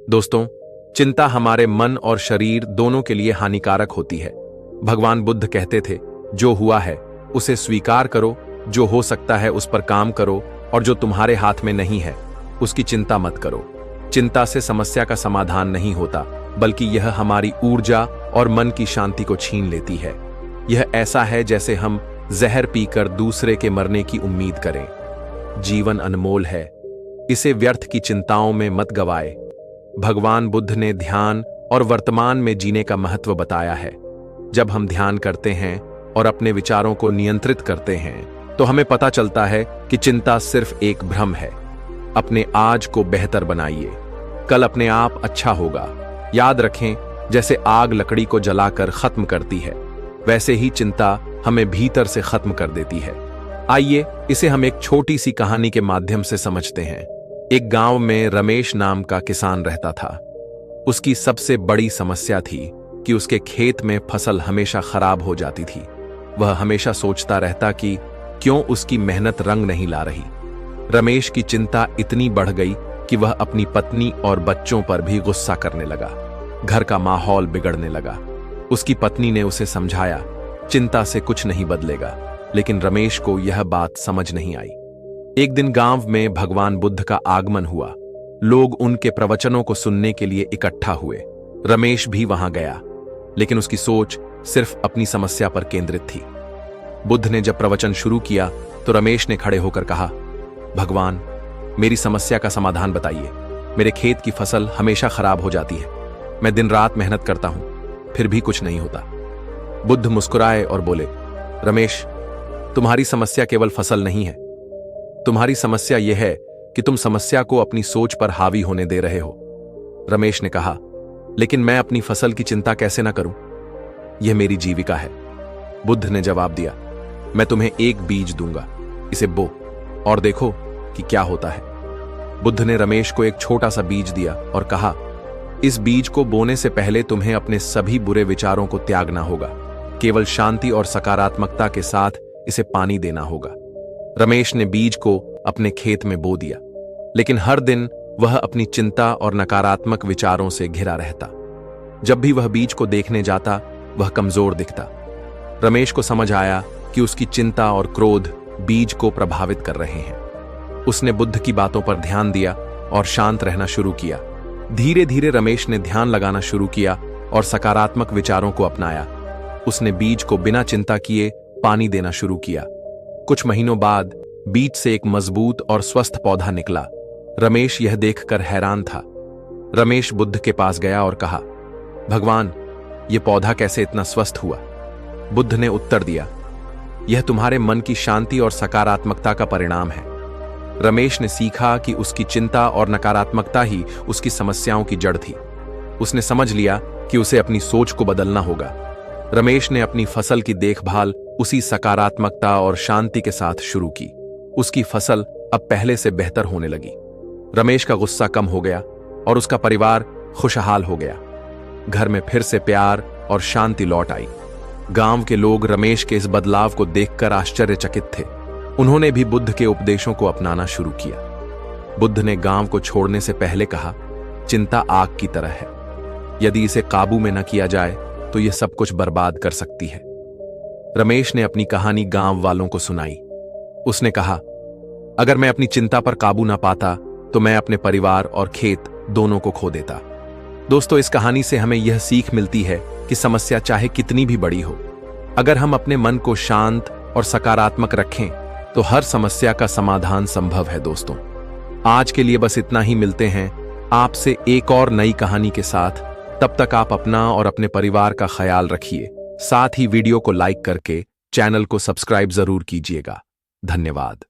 दोस्तों, चिंता हमारे मन और शरीर दोनों के लिए हानिकारक होती है। भगवान बुद्ध कहते थे, जो हुआ है उसे स्वीकार करो, जो हो सकता है उस पर काम करो, और जो तुम्हारे हाथ में नहीं है उसकी चिंता मत करो। चिंता से समस्या का समाधान नहीं होता, बल्कि यह हमारी ऊर्जा और मन की शांति को छीन लेती है। यह ऐसा है जैसे हम जहर पीकर दूसरे के मरने की उम्मीद करें। जीवन अनमोल है, इसे व्यर्थ की चिंताओं में मत गवाए। भगवान बुद्ध ने ध्यान और वर्तमान में जीने का महत्व बताया है। जब हम ध्यान करते हैं और अपने विचारों को नियंत्रित करते हैं, तो हमें पता चलता है कि चिंता सिर्फ एक भ्रम है। अपने आज को बेहतर बनाइए, कल अपने आप अच्छा होगा। याद रखें, जैसे आग लकड़ी को जलाकर खत्म करती है, वैसे ही चिंता हमें भीतर से खत्म कर देती है। आइए इसे हम एक छोटी सी कहानी के माध्यम से समझते हैं। एक गांव में रमेश नाम का किसान रहता था। उसकी सबसे बड़ी समस्या थी कि उसके खेत में फसल हमेशा खराब हो जाती थी। वह हमेशा सोचता रहता कि क्यों उसकी मेहनत रंग नहीं ला रही। रमेश की चिंता इतनी बढ़ गई कि वह अपनी पत्नी और बच्चों पर भी गुस्सा करने लगा। घर का माहौल बिगड़ने लगा। उसकी पत्नी ने उसे समझाया, चिंता से कुछ नहीं बदलेगा, लेकिन रमेश को यह बात समझ नहीं आई। एक दिन गांव में भगवान बुद्ध का आगमन हुआ। लोग उनके प्रवचनों को सुनने के लिए इकट्ठा हुए। रमेश भी वहां गया, लेकिन उसकी सोच सिर्फ अपनी समस्या पर केंद्रित थी। बुद्ध ने जब प्रवचन शुरू किया तो रमेश ने खड़े होकर कहा, भगवान, मेरी समस्या का समाधान बताइए। मेरे खेत की फसल हमेशा खराब हो जाती है। मैं दिन रात मेहनत करता हूं, फिर भी कुछ नहीं होता। बुद्ध मुस्कुराए और बोले, रमेश, तुम्हारी समस्या केवल फसल नहीं है। तुम्हारी समस्या यह है कि तुम समस्या को अपनी सोच पर हावी होने दे रहे हो। रमेश ने कहा, लेकिन मैं अपनी फसल की चिंता कैसे ना करूं? यह मेरी जीविका है। बुद्ध ने जवाब दिया, मैं तुम्हें एक बीज दूंगा, इसे बो और देखो कि क्या होता है। बुद्ध ने रमेश को एक छोटा सा बीज दिया और कहा, इस बीज को बोने से पहले तुम्हें अपने सभी बुरे विचारों को त्यागना होगा। केवल शांति और सकारात्मकता के साथ इसे पानी देना होगा। रमेश ने बीज को अपने खेत में बो दिया, लेकिन हर दिन वह अपनी चिंता और नकारात्मक विचारों से घिरा रहता। जब भी वह बीज को देखने जाता, वह कमजोर दिखता। रमेश को समझ आया कि उसकी चिंता और क्रोध बीज को प्रभावित कर रहे हैं। उसने बुद्ध की बातों पर ध्यान दिया और शांत रहना शुरू किया। धीरे धीरे रमेश ने ध्यान लगाना शुरू किया और सकारात्मक विचारों को अपनाया। उसने बीज को बिना चिंता किए पानी देना शुरू किया। कुछ महीनों बाद बीज से एक मजबूत और स्वस्थ पौधा निकला। रमेश यह देखकर हैरान था। रमेश बुद्ध के पास गया और कहा, भगवान, यह पौधा कैसे इतना स्वस्थ हुआ? बुद्ध ने उत्तर दिया, यह तुम्हारे मन की शांति और सकारात्मकता का परिणाम है। रमेश ने सीखा कि उसकी चिंता और नकारात्मकता ही उसकी समस्याओं की जड़ थी। उसने समझ लिया कि उसे अपनी सोच को बदलना होगा। रमेश ने अपनी फसल की देखभाल उसी सकारात्मकता और शांति के साथ शुरू की। उसकी फसल अब पहले से बेहतर होने लगी। रमेश का गुस्सा कम हो गया और उसका परिवार खुशहाल हो गया। घर में फिर से प्यार और शांति लौट आई। गांव के लोग रमेश के इस बदलाव को देखकर आश्चर्यचकित थे। उन्होंने भी बुद्ध के उपदेशों को अपनाना शुरू किया। बुद्ध ने गांव को छोड़ने से पहले कहा, चिंता आग की तरह है। यदि इसे काबू में न किया जाए तो यह सब कुछ बर्बाद कर सकती है। रमेश ने अपनी कहानी गांव वालों को सुनाई। उसने कहा, अगर मैं अपनी चिंता पर काबू ना पाता तो मैं अपने परिवार और खेत दोनों को खो देता। दोस्तों, इस कहानी से हमें यह सीख मिलती है कि समस्या चाहे कितनी भी बड़ी हो, अगर हम अपने मन को शांत और सकारात्मक रखें तो हर समस्या का समाधान संभव है। दोस्तों, आज के लिए बस इतना ही। मिलते हैं आपसे एक और नई कहानी के साथ। तब तक आप अपना और अपने परिवार का ख्याल रखिए। साथ ही वीडियो को लाइक करके चैनल को सब्सक्राइब जरूर कीजिएगा। धन्यवाद।